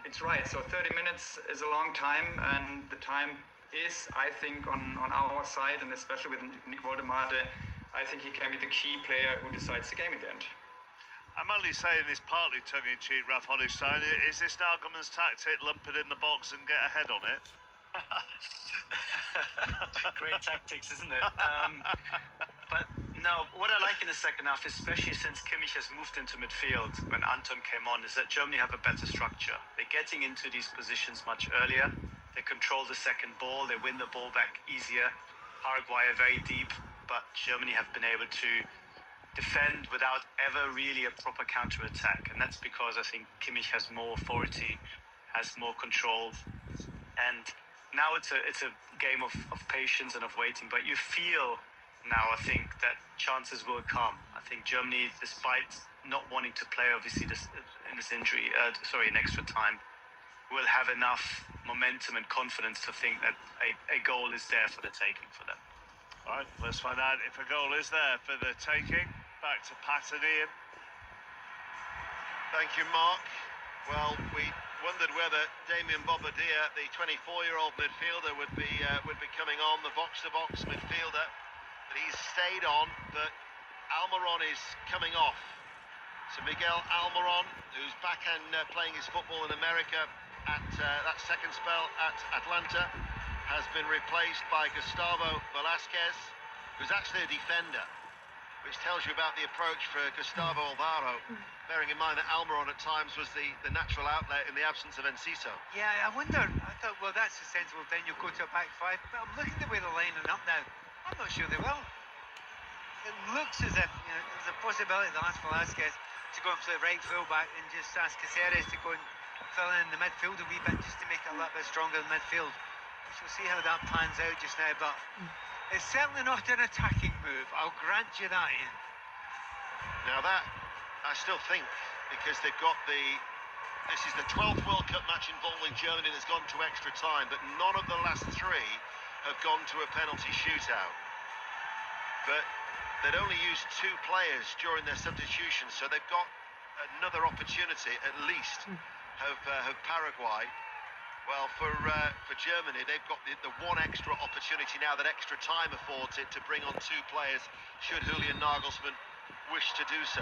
it's right. So 30 minutes is a long time, and the time is, I think, on our side, and especially with Nick Woldemade, I think he can be the key player who decides the game in the end. I'm only saying this partly tongue-in-cheek, Ralph Honigstein. Is this Nagelmann's tactic, lump it in the box and get ahead on it? Great tactics, isn't it? But no, what I like in the second half, especially since Kimmich has moved into midfield when Anton came on, is that Germany have a better structure. They're getting into these positions much earlier. They control the second ball. They win the ball back easier. Paraguay are very deep, but Germany have been able to defend without ever really a proper counter-attack. And that's because I think Kimmich has more authority, has more control. And now it's a game of patience and of waiting. But you feel now, I think, that chances will come. I think Germany, despite not wanting to play, obviously, in extra time, will have enough momentum and confidence to think that a goal is there for the taking for them. All right, let's find out if a goal is there for the taking. Back to Pat and Ian. Thank you, Mark. Well, we wondered whether Damien Bobadilla, the 24-year-old midfielder, would be coming on, the box-to-box midfielder. But he's stayed on, but Almiron is coming off. So Miguel Almiron, who's back and playing his football in America at that second spell at Atlanta, has been replaced by Gustavo Velasquez, who's actually a defender, which tells you about the approach for Gustavo Alvaro, bearing in mind that Almiron at times was the natural outlet in the absence of Enciso. Yeah, I thought, well, that's a sensible thing, you'll go to a back five, but I'm looking at the way they're lining up now. I'm not sure they will. It looks as if there's a possibility they'll ask Velasquez to go and play right full-back and just ask Caceres to go and fill in the midfield a wee bit just to make it a little bit stronger in midfield. We shall see how that pans out just now, but it's certainly not an attacking move, I'll grant you that, Ian. Now that, I still think, because they've got this is the 12th World Cup match involving Germany that's gone to extra time, but none of the last three have gone to a penalty shootout. But they'd only used 2 players during their substitution, so they've got another opportunity, at least, of Paraguay. Well, for Germany, they've got the one extra opportunity now that extra time affords it to bring on 2 players, should Julian Nagelsmann wish to do so.